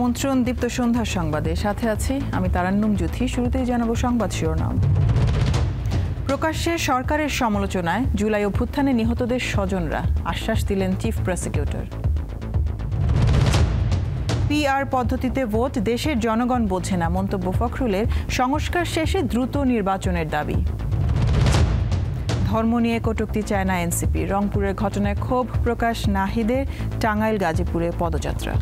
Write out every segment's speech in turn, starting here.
আমন্ত্রণ দীপ্ত সন্ধ্যার সংবাদে, সাথে আছি আমি তারান্নুম জ্যোতি। শুরুতেই জানাবো সংবাদ শিরোনাম। প্রকাশ্যে সরকারের সমালোচনায় জুলাই অভ্যুত্থানে নিহতদের স্বজনরা, আশ্বাস দিলেন চিফ প্রসিকিউটর। পিআর পদ্ধতিতে ভোট, দেশের জনগণ বোঝে না, মন্তব্য ফখরুলের। সংস্কার শেষে দ্রুত নির্বাচনের দাবি। ধর্ম নিয়ে কটূক্তি চায় না এনসিপি, রংপুরের ঘটনায় ক্ষোভ প্রকাশ নাহিদের। টাঙ্গাইল গাজীপুরে পদযাত্রা।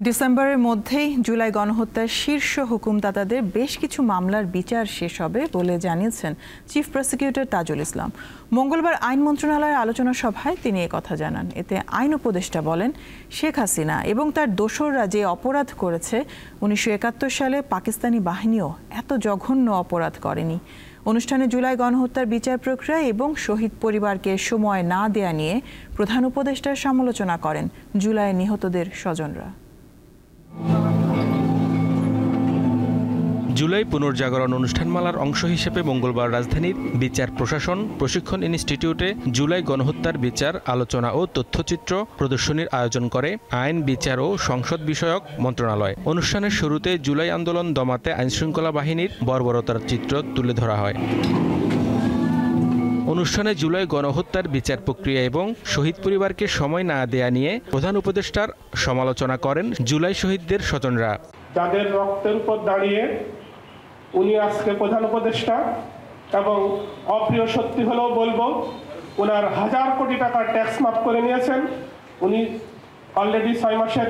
ডিসেম্বরের মধ্যেই জুলাই গণহত্যার শীর্ষ হুকুমদাতাদের বেশ কিছু মামলার বিচার শেষ হবে বলে জানিয়েছেন চিফ প্রসিকিউটর তাজুল ইসলাম। মঙ্গলবার আইন মন্ত্রণালয়ের আলোচনা সভায় তিনি কথা জানান। এতে আইন উপদেষ্টা বলেন, শেখ হাসিনা এবং তার দোসররা যে অপরাধ করেছে, 1971 সালে পাকিস্তানি বাহিনীও এত জঘন্য অপরাধ করেনি। অনুষ্ঠানে জুলাই গণহত্যার বিচার প্রক্রিয়া এবং শহীদ পরিবারকে সময় না দেয়া নিয়ে প্রধান উপদেষ্টার সমালোচনা করেন জুলাই নিহতদের স্বজনরা। জুলাই পুনর্জাগরণ অনুষ্ঠানমালার অংশ হিসেবে মঙ্গলবার রাজধানীর বিচার প্রশাসন প্রশিক্ষণ ইনস্টিটিউটে জুলাই গণহত্যার বিচার আলোচনা ও তথ্যচিত্র প্রদর্শনীর আয়োজন করে আইন, বিচার ও সংসদ বিষয়ক মন্ত্রণালয়। অনুষ্ঠানের শুরুতে জুলাই আন্দোলন দমাতে আইনশৃঙ্খলা বাহিনীর বর্বরতার চিত্র তুলে ধরা হয়। অনুষ্ঠানে জুলাই গণহত্যার বিচার প্রক্রিয়া এবং শহীদ পরিবারকে সময় না দেয়া নিয়ে প্রধান উপদেষ্টার সমালোচনা করেন জুলাই শহীদদের স্বজনরা। যাদের রক্তের উপর দাঁড়িয়ে উনি আজকে প্রধান উপদেষ্টা, এবং অপ্রিয় সত্যি হলেও বলবো, ওনার 1000 কোটি টাকার ট্যাক্স মাফ করে নিয়েছেন। উনি অলরেডি 6 মাসের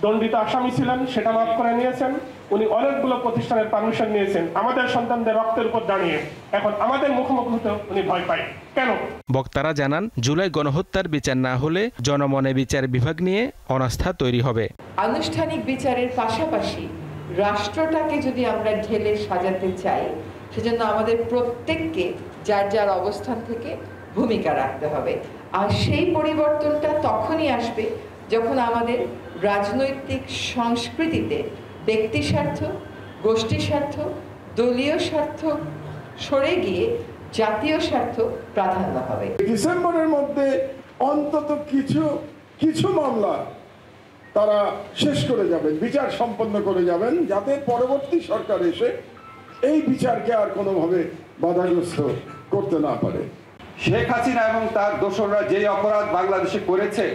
দণ্ডিত আসামি ছিলেন, সেটা মাফ করে নিয়েছেন। উনি অনেকগুলো প্রতিষ্ঠানের পারমিশন নিয়েছেন আমাদের সন্তানদের রক্তের উপর দাঁড়িয়ে। এখন আমাদের মুখোমুখি হতে উনি ভয় পায় কেন? বক্তারা জানান, জুলাই গণহত্যার বিচার না হলে জনমনে বিচার বিভাগ নিয়ে অনাস্থা তৈরি হবে। আনুষ্ঠানিক বিচারের পাশাপাশি রাষ্ট্রটাকে যদি আমরা ঢেলে সাজাতে চাই, সেজন্য আমাদের প্রত্যেককে যার যার অবস্থান থেকে ভূমিকা রাখতে হবে। আর সেই পরিবর্তনটা তখনই আসবে যখন আমাদের রাজনৈতিক সংস্কৃতিতে ব্যক্তি স্বার্থ, গোষ্ঠী স্বার্থ, দলীয় স্বার্থ সরে গিয়ে জাতীয় স্বার্থ প্রাধান্য হবে। ডিসেম্বরের মধ্যে অন্তত কিছু মামলা তারা শেষ করে যাবেন, বিচার সম্পন্ন করে যাবেন, যাতে পরবর্তী সরকার এসে এই বিচারকে আর কোনোভাবে বাধাগ্রস্ত করতে না পারে। শেখ হাসিনা এবং তার দোসররা যে অপরাধ বাংলাদেশে করেছে,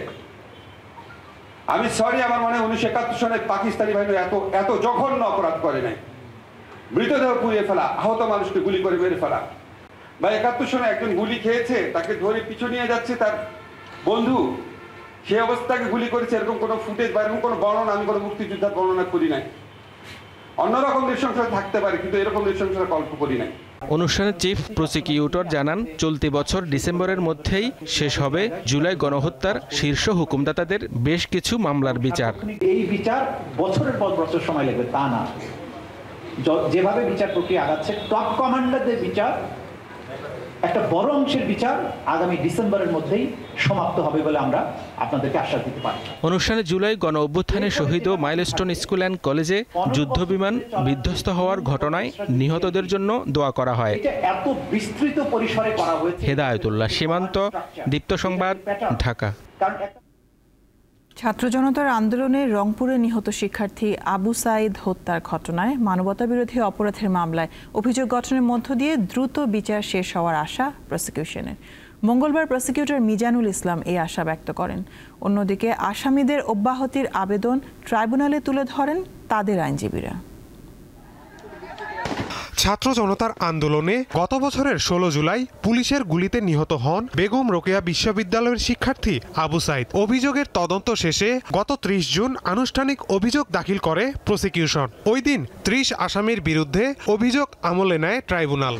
আমি সরি, আমার মনে হয় 1971 সালে পাকিস্তানি বাহিনী এত জঘন্য অপরাধ করে নাই। মৃতদেহ পুড়িয়ে ফেলা, আহত মানুষকে গুলি করে মেরে ফেলা, বা 71 সালে একজন গুলি খেয়েছে, তাকে ধরে পিছু নিয়ে যাচ্ছে তার বন্ধু, সেই অবস্থাকে গুলি করেছে, এরকম কোনো ফুটেজ বা এরকম কোনো বর্ণনা আমি কোনো মুক্তিযোদ্ধার বর্ণনা করি নাই। অন্যরকম নৃশংসতা থাকতে পারে, কিন্তু এরকম নৃশংসতা কল্প করি নাই। অনুষ্ঠানে চিফ প্রসিকিউটর জানান, চলতি বছর ডিসেম্বরের মধ্যেই শেষ হবে জুলাই গণহত্যার শীর্ষ হুকুমদাতাদের বেশ কিছু মামলার বিচার। এই বিচার বছরের পর বছর সময় লাগবে তা না, যেভাবে বিচার প্রক্রিয়া আগাচ্ছে, টপ কমান্ডারদের বিচার, একটা বড় অংশের বিচার আগামী ডিসেম্বরের মধ্যেই সমাপ্ত হবে বলে আমরা আপনাদেরকে আশ্বাস দিতে পারি। অনুষ্ঠানে জুলাই গণ অভ্যুত্থানে শহীদ ও মাইলস্টোন স্কুল অ্যান্ড কলেজে যুদ্ধবিমান বিধ্বস্ত হওয়ার ঘটনায় নিহতদের জন্য দোয়া করা হয়। এত বিস্তৃত পরিসরে করা হয়েছে। হেদায়েতুল্লাহ সীমান্ত, দীপ্ত সংবাদ, ঢাকা। ছাত্র জনতার আন্দোলনে রংপুরে নিহত শিক্ষার্থী আবু সাঈদ হত্যার ঘটনায় মানবতাবিরোধী অপরাধের মামলায় অভিযোগ গঠনের মধ্য দিয়ে দ্রুত বিচার শেষ হওয়ার আশা প্রসিকিউশনের। মঙ্গলবার প্রসিকিউটর মিজানুল ইসলাম এই আশা ব্যক্ত করেন। অন্যদিকে আসামিদের অব্যাহতির আবেদন ট্রাইব্যুনালে তুলে ধরেন তাদের আইনজীবীরা। ছাত্র জনতার আন্দোলনে গত বছরের 16 জুলাই পুলিশের গুলিতে নিহত হন বেগম রোকেয়া বিশ্ববিদ্যালয়ের শিক্ষার্থী আবু সাঈদ। অভিযোগের তদন্ত শেষে গত 30 জুন আনুষ্ঠানিক অভিযোগ দাখিল করে প্রসিকিউশন। ওই দিন 30 আসামির বিরুদ্ধে অভিযোগ আমলে নেয় ট্রাইব্যুনাল।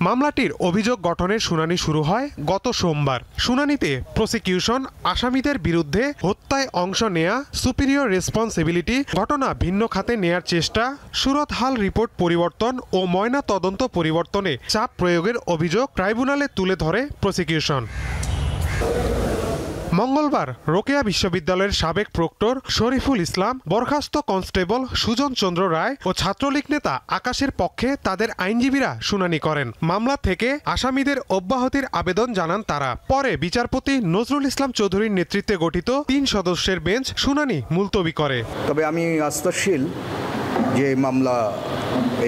মামলাটির অভিযোগ গঠনের শুনানি শুরু হয় গত সোমবার। শুনানিতে প্রসিকিউশন আসামিদের বিরুদ্ধে হত্যায় অংশ নেয়া, সুপিরিয়র রেসপন্সিবিলিটি, ঘটনা ভিন্ন খাতে নেয়ার চেষ্টা, সুরতহাল রিপোর্ট পরিবর্তন ও ময়না তদন্ত পরিবর্তনে চাপ প্রয়োগের অভিযোগ ট্রাইব্যুনালে তুলে ধরে প্রসিকিউশন। মঙ্গলবার রোকেয়া বিশ্ববিদ্যালয়ের সাবেক প্রক্টর শরীফুল ইসলাম, বরখাস্ত কনস্টেবল সুজন চন্দ্র রায় ও ছাত্রলীগ নেতা আকাশের পক্ষে তাদের আইনজীবীরা শুনানি করেন। মামলা থেকে আসামিদের অব্যাহতির আবেদন জানান তারা। পরে বিচারপতি নজরুল ইসলাম চৌধুরীর নেতৃত্বে গঠিত 3 সদস্যের বেঞ্চ শুনানি মুলতবি করে। তবে আমি আস্থাশীল যে মামলা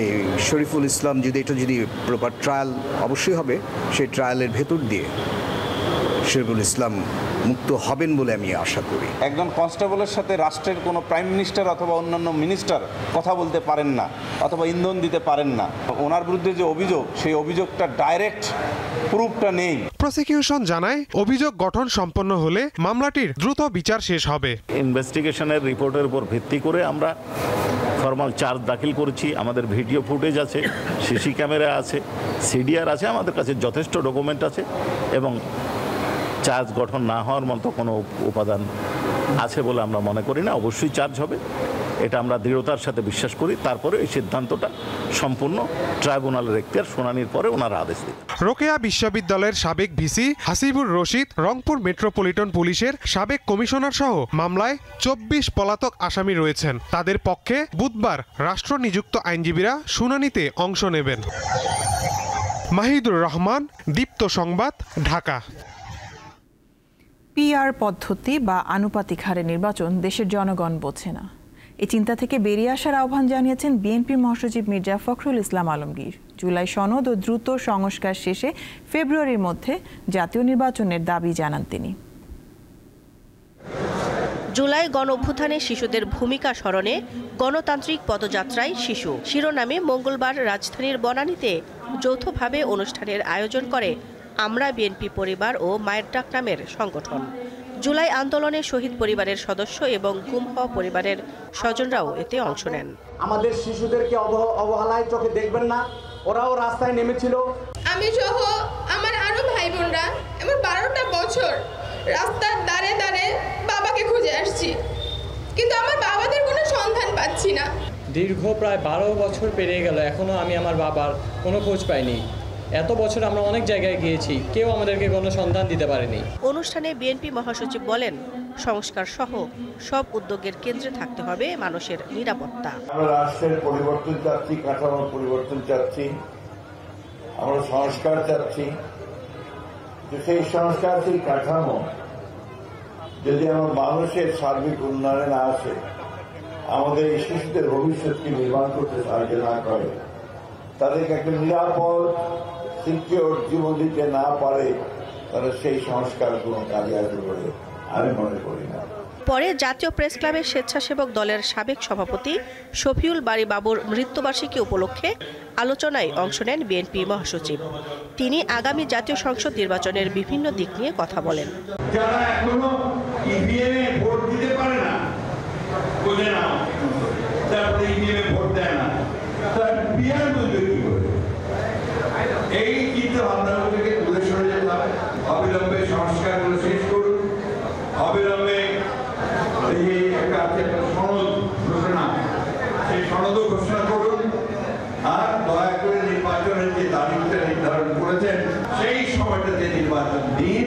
এই শরীফুল ইসলাম যদি প্রপার ট্রায়াল অবশ্যই হবে, সেই ট্রায়ালের ভেতর দিয়ে শরীফুল ইসলাম মুক্ত হবেন বলে আমি আশা করি। একজন কনস্টেবলের সাথে রাষ্ট্রের কোনো প্রাইম মিনিস্টার অথবা অন্যান্য মিনিস্টার কথা বলতে পারেন না অথবা ইন্ধন দিতে পারেন না। ওনার বিরুদ্ধে যে অভিযোগ, সেই অভিযোগটা ডাইরেক্ট প্রুফটা নেই। প্রসিকিউশন জানায় অভিযোগ গঠন সম্পন্ন হলে মামলাটির দ্রুত বিচার শেষ হবে। ইনভেস্টিগেশনের রিপোর্টের উপর ভিত্তি করে আমরা ফর্মাল চার্জ দাখিল করেছি। আমাদের ভিডিও ফুটেজ আছে, সিসি ক্যামেরা আছে, সিডিআর আছে, আমাদের কাছে যথেষ্ট ডকুমেন্ট আছে এবং চার্জ গঠন না হওয়ার মতো কোনো উপাদান আছে বলে আমরা মনে করি না। অবশ্যই চার্জ হবে, এটা আমরা দৃঢ়তার সাথে বিশ্বাস করি। তারপরে এই সিদ্ধান্তটা সম্পূর্ণ ট্রাইব্যুনালের এখতিয়ার, শুনানির পরে ওনারা আদেশ দেন। রোকেয়া বিশ্ববিদ্যালয়ের সাবেক ভিসি হাসিবুর রশিদ, রংপুর মেট্রোপলিটন পুলিশের সাবেক কমিশনার সহ মামলায় 24 পলাতক আসামি রয়েছেন। তাদের পক্ষে বুধবার রাষ্ট্র নিযুক্ত আইনজীবীরা শুনানিতে অংশ নেবেন। মাহিদুর রহমান, দীপ্ত সংবাদ, ঢাকা। পিআর পদ্ধতি বা আনুপাতিক হারে নির্বাচন দেশের জনগণ বোঝে না। এই চিন্তা থেকে বেরিয়ে আসার আহ্বান জানিয়েছেন বিএনপির মহাসচিব মির্জা ফখরুল ইসলাম আলমগীর। জুলাই সনদ ও দ্রুত সংস্কার শেষে ফেব্রুয়ারির মধ্যে জাতীয় নির্বাচনের দাবি জানান তিনি। জুলাই গণঅভ্যুত্থানে শিশুদের ভূমিকা স্মরণে গণতান্ত্রিক পদযাত্রায় শিশু শিরোনামে মঙ্গলবার রাজধানীর বনানীতে যৌথভাবে অনুষ্ঠানের আয়োজন করে আমরা বিএনপি পরিবার ও মায়ের ডাক নামের সংগঠন। জুলাই আন্দোলনে শহীদ পরিবারের সদস্য এবং গুম হওয়া পরিবারের স্বজনরাও এতে অংশ নেন। আমাদের শিশুদেরকে অবহেলায় চোখে দেখবেন না, ওরাও রাস্তায় নেমেছিল। আমি সহ আমার আরো ভাই বোনরা এমন 12টা বছর রাস্তার দাঁড়ে দাঁড়ে বাবাকে খুঁজে আসছি, কিন্তু আমার বাবাদের কোনো সন্ধান পাচ্ছি না। দীর্ঘ প্রায় 12 বছর পেরিয়ে গেল, এখনো আমি আমার বাবার কোনো খোঁজ পাইনি। এত বছর আমরা অনেক জায়গায় গিয়েছি, কেউ আমাদেরকে কোনো সন্ধান দিতে পারেনি। অনুষ্ঠানে বিএনপি মহাসচিব বলেন, সংস্কার সহ সব উদ্যোগের কেন্দ্রে থাকতে হবে মানুষের নিরাপত্তা। আমরা রাষ্ট্রের পরিবর্তন চাচ্ছি, কাঠামোর পরিবর্তন চাচ্ছি, আমরা সংস্কার চাচ্ছি। সেই সংস্কার, সেই কাঠামো যদি আমার মানুষের সার্বিক উন্নয়নে না আসে, আমাদের এই শিশুদের ভবিষ্যৎকে নির্মাণ করতে সাহায্য না করে, তাদেরকে একটা নিরাপদ সিকিউর জীবন দিতে না পারে, তাহলে সেই সংস্কার কোনো কাজে আসবে বলে আমি মনে করি না। পরে জাতীয় প্রেস ক্লাবের স্বেচ্ছাসেবক দলের সাবেক সভাপতি শফিউল বারী বাবুর মৃত্যুবার্ষিকী উপলক্ষে আলোচনায় অংশ নেন বিএনপি মহাসচিব। তিনি আগামী জাতীয় সংসদ নির্বাচনের বিভিন্ন দিক নিয়ে কথা বলেন। যারা এখনো ইভিএমে ভোট দিতে পারে না, বোঝে না, তারপরে ইভিএমে ভোট দেয় না, তার পিআর বুঝবে কি করে? এই চিন্তা ভাবনা থেকে দূরে সরে যেতে হবে। অবিলম্বে সংস্কারগুলো শেষ করুন, অবিলম্বে একটা সনদ ঘোষণা, সেই সনদও ঘোষণা করুন, আর দয়া করে নির্বাচনের যে তারিখটা নির্ধারণ করেছেন সেই সময়টাতে নির্বাচন দিন।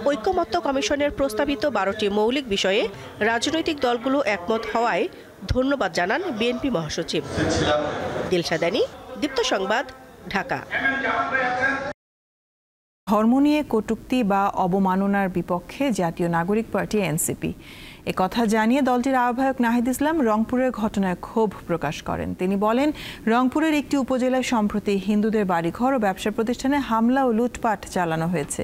ঐকমত্য কমিশনের প্রস্তাবিত 12টি মৌলিক বিষয়ে রাজনৈতিক দলগুলো একমত হওয়ায় ধন্যবাদ জানান বিএনপি মহাসচিব। দিলশাদানি, দীপ্ত সংবাদ, ঢাকা। ধর্ম নিয়ে কটূক্তি বা অবমাননার বিপক্ষে জাতীয় নাগরিক পার্টি এনসিপি। একথা জানিয়ে দলটির আহ্বায়ক নাহিদ ইসলাম রংপুরের ঘটনায় ক্ষোভ প্রকাশ করেন। তিনি বলেন, রংপুরের একটি উপজেলায় সম্প্রতি হিন্দুদের বাড়িঘর ও ব্যবসা প্রতিষ্ঠানে হামলা ও লুটপাট চালানো হয়েছে।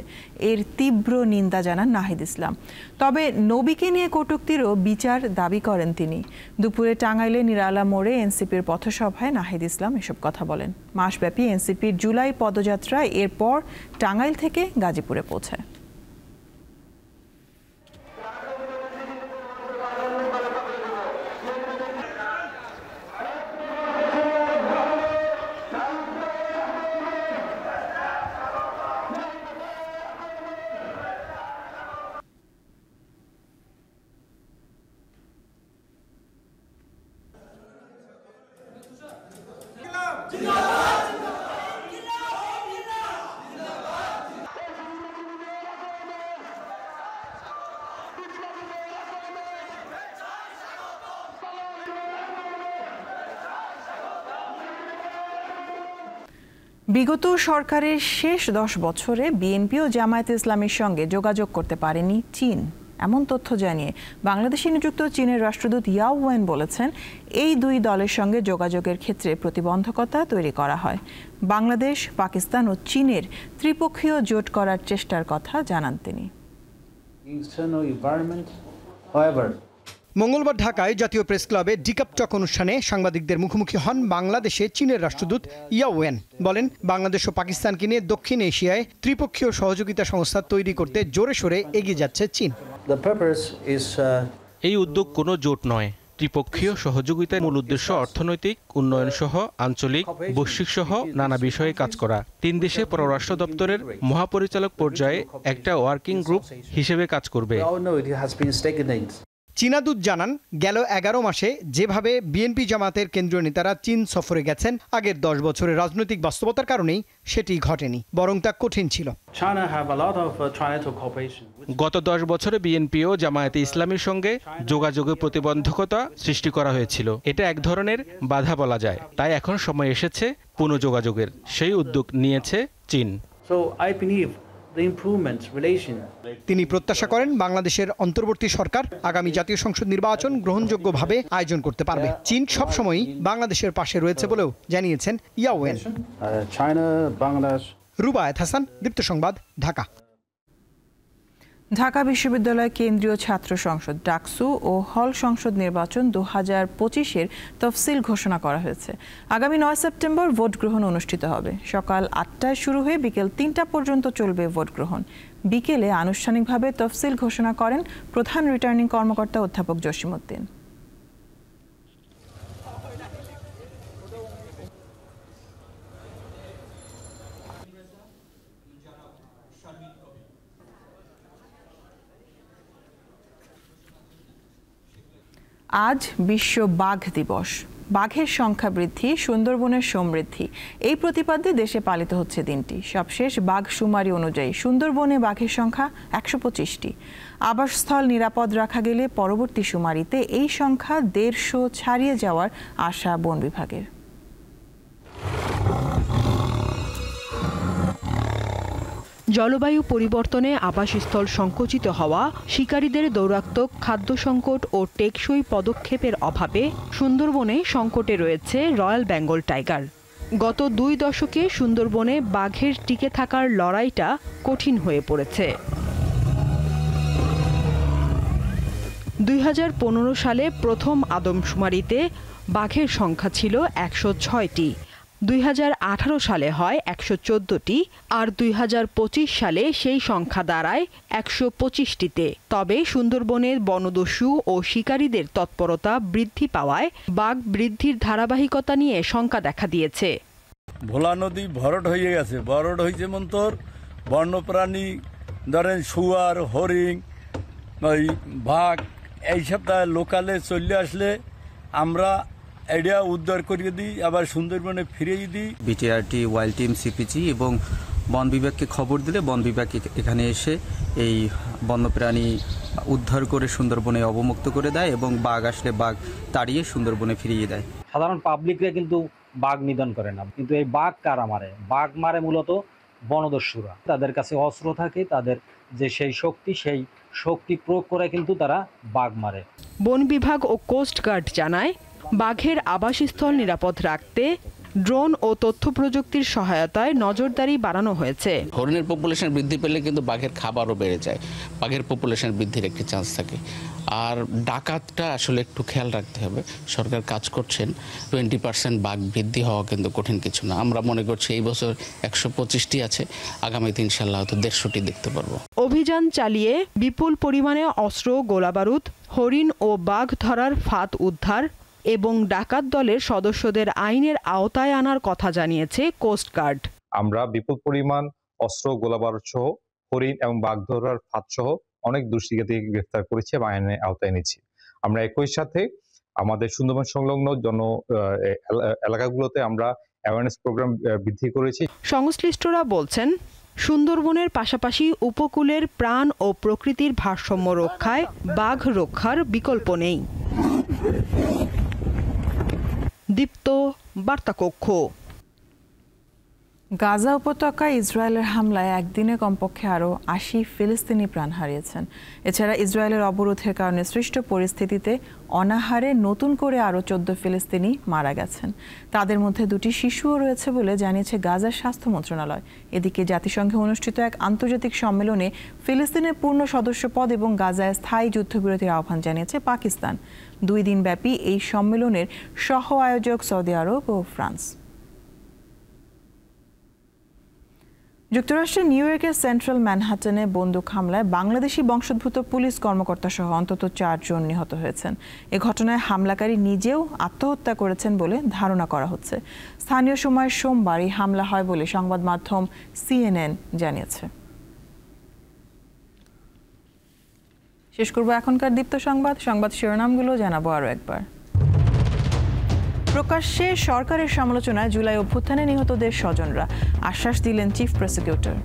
এর তীব্র নিন্দা জানান নাহিদ ইসলাম। তবে নবীকে নিয়ে কটূক্তিরও বিচার দাবি করেন তিনি। দুপুরে টাঙ্গাইলে নিরালা মোড়ে এনসিপির পথসভায় নাহিদ ইসলাম এসব কথা বলেন। মাসব্যাপী এনসিপির জুলাই পদযাত্রা এরপর টাঙ্গাইল থেকে গাজীপুরে পৌঁছায়। বিগত সরকারের শেষ 10 বছরে বিএনপি ও জামায়াতে ইসলামীর সঙ্গে যোগাযোগ করতে পারেনি চীন, এমন তথ্য জানিয়ে বাংলাদেশে নিযুক্ত চীনের রাষ্ট্রদূত ইয়াও ওয়েন বলেছেন, এই দুই দলের সঙ্গে যোগাযোগের ক্ষেত্রে প্রতিবন্ধকতা তৈরি করা হয়। বাংলাদেশ, পাকিস্তান ও চীনের ত্রিপক্ষীয় জোট করার চেষ্টার কথা জানান তিনি। মঙ্গলবার ঢাকায় জাতীয় প্রেস ক্লাবে ডিকাপ টক অনুষ্ঠানে সাংবাদিকদের মুখোমুখি হন বাংলাদেশে চীনের রাষ্ট্রদূত ইয়াও ওয়েন। বলেন, বাংলাদেশ ও পাকিস্তানকে নিয়ে দক্ষিণ এশিয়ায় ত্রিপক্ষীয় সহযোগিতা সংস্থা তৈরি করতে জোরে সোরে এগিয়ে যাচ্ছে চীন। এই উদ্যোগ কোনো জোট নয়। ত্রিপক্ষীয় সহযোগিতার মূল উদ্দেশ্য অর্থনৈতিক উন্নয়ন সহ আঞ্চলিক, বৈশ্বিক সহ নানা বিষয়ে কাজ করা। 3 দেশে পররাষ্ট্র দপ্তরের মহাপরিচালক পর্যায়ে একটা ওয়ার্কিং গ্রুপ হিসেবে কাজ করবে। চীনা দূত জানান, গেল 11 মাসে যেভাবে বিএনপি জামাতের কেন্দ্রীয় নেতারা চীন সফরে গেছেন, আগের 10 বছরের রাজনৈতিক বাস্তবতার কারণেই সেটি ঘটেনি, বরং তা কঠিন ছিল। গত 10 বছরে বিএনপি ও জামায়াতে ইসলামীর সঙ্গে যোগাযোগে প্রতিবন্ধকতা সৃষ্টি করা হয়েছিল। এটা এক ধরনের বাধা বলা যায়। তাই এখন সময় এসেছে পুনঃযোগাযোগের। সেই উদ্যোগ নিয়েছে চীন। তিনি প্রত্যাশা করেন, বাংলাদেশের অন্তর্বর্তী সরকার আগামী জাতীয় সংসদ নির্বাচন গ্রহণযোগ্যভাবে আয়োজন করতে পারবে। চীন সবসময়ই বাংলাদেশের পাশে রয়েছে বলেও জানিয়েছেন ইয়াও ওয়েন। রুবায়েত হাসান, দীপ্ত সংবাদ, ঢাকা। ঢাকা বিশ্ববিদ্যালয় কেন্দ্রীয় ছাত্র সংসদ ডাকসু ও হল সংসদ নির্বাচন 2025-এর তফসিল ঘোষণা করা হয়েছে। আগামী 9 সেপ্টেম্বর ভোট গ্রহণ অনুষ্ঠিত হবে। সকাল 8টায় শুরু হয়ে বিকেল 3টা পর্যন্ত চলবে ভোট গ্রহণ। বিকেলে আনুষ্ঠানিকভাবে তফসিল ঘোষণা করেন প্রধান রিটার্নিং কর্মকর্তা অধ্যাপক জসিমউদ্দিন। আজ বিশ্ব বাঘ দিবস। বাঘের সংখ্যা বৃদ্ধি, সুন্দরবনের সমৃদ্ধি, এই প্রতিপাদ্যে দেশে পালিত হচ্ছে দিনটি। সবশেষ বাঘ শুমারি অনুযায়ী সুন্দরবনে বাঘের সংখ্যা 125টি। আবাসস্থল নিরাপদ রাখা গেলে পরবর্তী শুমারিতে এই সংখ্যা 150 ছাড়িয়ে যাওয়ার আশা বন বিভাগের। জলবায়ু পরিবর্তনে আবাসস্থল সংকুচিত হওয়া, শিকারীদের দৌরাত্মক খাদ্য সংকট ও টেকসই পদক্ষেপের অভাবে সুন্দরবনে সংকটে রয়েছে রয়্যাল বেঙ্গল টাইগার। গত 2 দশকে সুন্দরবনে বাঘের টিকে থাকার লড়াইটা কঠিন হয়ে পড়েছে। 2015 সালে প্রথম আদমশুমারিতে বাঘের সংখ্যা ছিল 106টি। 2018 সালে হয় 114টি, আর 2025 সালে সেই সংখ্যা দাঁড়ায় 125টিতে। তবে সুন্দরবনের বনদস্যু ও শিকারীদের তৎপরতা বৃদ্ধি পাওয়ায় বাঘ বৃদ্ধির ধারাবাহিকতা নিয়ে শঙ্কা দেখা দিয়েছে। ভোলা নদী ভরট হয়ে গেছে। ভরট হয়েছে মন্তর বন্যপ্রাণী, ধরেন শুয়ার, হরিণ, ওই বাঘ, এই সপ্তাহে লোকালে চলে আসলে আমরা এটা উদ্ধার করিয়ে দিই, আবার সুন্দরবনে ফিরিয়ে দিই। বিটিআরটি, ওয়াইল্ড টিম, সিপিজি এবং বন বিভাগকে খবর দিলে বন বিভাগ এখানে এসে এই বন্যপ্রাণী উদ্ধার করে সুন্দরবনে অবমুক্ত করে দেয় এবং বাঘ আসলে বাঘ তাড়িয়ে সুন্দরবনে ফিরিয়ে দেয়। সাধারণ পাবলিকরা কিন্তু বাঘ নিধন করে না, কিন্তু এই বাঘ কারা মারে? বাঘ মারে মূলত বনদস্যুরা। তাদের কাছে অস্ত্র থাকে, তাদের যে সেই শক্তি প্রয়োগ করে কিন্তু তারা বাঘ মারে। বন বিভাগ ও কোস্ট গার্ড জানায়, বাঘের আবাসস্থল নিরাপদ রাখতে ড্রোন ও তথ্য প্রযুক্তির সহায়তায় নজরদারি বাড়ানো হয়েছে। হরিণের পপুলেশন বৃদ্ধি পেলে কিন্তু বাঘের খাবারও বেড়ে যায়, বাঘের পপুলেশন বৃদ্ধির একটি চান্স থাকে। আর ডাকাতটা আসলে একটু খেয়াল রাখতে হবে। সরকার কাজ করছেন, 20% বাঘ বৃদ্ধি হওয়া কিন্তু কঠিন কিছু না। আমরা মনে করছি এই বছর 125টি আছে, আগামীতে ইনশাল্লাহ হয়তো 150টি দেখতে পারবো। অভিযান চালিয়ে বিপুল পরিমাণে অস্ত্র, গোলাবারুদ, হরিণ ও বাঘ ধরার ফাঁদ উদ্ধার এবং ডাকাত দলের সদস্যদের আইনের আওতায় আনার কথা জানিয়েছে কোস্ট গার্ড। আমরা বিপুল পরিমাণ অস্ত্র, গোলাবারুদ সহ হরিণ এবং বাঘ ধরার ফাঁদ সহ অনেক দুষ্কৃতীকে গ্রেফতার করেছি এবং আইনের আওতায় এনেছি। আমরা একই সাথে আমাদের সুন্দরবন সংলগ্ন এলাকাগুলোতে আমরা অ্যাওয়ারনেস প্রোগ্রাম বৃদ্ধি করেছি। সংশ্লিষ্টরা বলছেন, সুন্দরবনের পাশাপাশি উপকূলের প্রাণ ও প্রকৃতির ভারসাম্য রক্ষায় বাঘ রক্ষার বিকল্প নেই। দীপ্ত, বার্তাকক্ষ। গাজা উপত্যকায় ইসরায়েলের হামলায় একদিনে কমপক্ষে আরও ৮০ ফিলিস্তিনি প্রাণ হারিয়েছেন। এছাড়া ইসরায়েলের অবরোধের কারণে সৃষ্ট পরিস্থিতিতে অনাহারে নতুন করে আরও ১৪ ফিলিস্তিনি মারা গেছেন। তাদের মধ্যে ২টি শিশুও রয়েছে বলে জানিয়েছে গাজার স্বাস্থ্য মন্ত্রণালয়। এদিকে জাতিসংঘে অনুষ্ঠিত এক আন্তর্জাতিক সম্মেলনে ফিলিস্তিনের পূর্ণ সদস্যপদ এবং গাজায় স্থায়ী যুদ্ধবিরতির আহ্বান জানিয়েছে পাকিস্তান। ২ দিনব্যাপী এই সম্মেলনের সহ আয়োজক সৌদি আরব ও ফ্রান্স। যুক্তরাষ্ট্রের নিউ ইয়র্কের সেন্ট্রাল ম্যানহাটনে বন্দুক হামলায় বাংলাদেশি বংশোদ্ভূত পুলিশ কর্মকর্তা সহ অন্তত ৪ জন নিহত হয়েছেন। এ ঘটনায় হামলাকারী নিজেও আত্মহত্যা করেছেন বলে ধারণা করা হচ্ছে। স্থানীয় সময় সোমবার এই হামলা হয় বলে সংবাদ মাধ্যম CNN জানিয়েছে। শেষ করব এখনকার দীপ্ত সংবাদ শিরোনামগুলো জানাবো আরও একবার। প্রকাশ্যে সরকারের সমালোচনায় জুলাই অভ্যুত্থানে নিহতদের স্বজনরা, আশ্বাস দিলেন চিফ প্রসিকিউটর।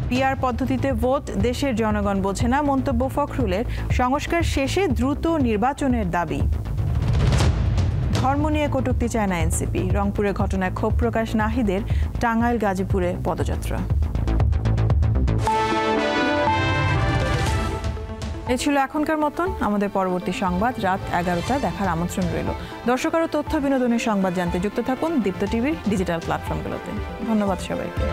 পিআর পদ্ধতিতে ভোট দেশের জনগণ বোঝে না, মন্তব্য ফখরুলের। সংস্কার শেষে দ্রুত নির্বাচনের দাবি। ধর্ম নিয়ে কটূক্তি চায় না এনসিপি। রংপুরের ঘটনায় ক্ষোভ প্রকাশ নাহিদের। টাঙ্গাইল গাজীপুরে পদযাত্রা। এই ছিল এখনকার মতন। আমাদের পরবর্তী সংবাদ রাত 11টায় দেখার আমন্ত্রণ রইল। দর্শক আরও তথ্য বিনোদনের সংবাদ জানতে যুক্ত থাকুন দীপ্ত টিভির ডিজিটাল প্ল্যাটফর্মগুলোতে। ধন্যবাদ সবাইকে।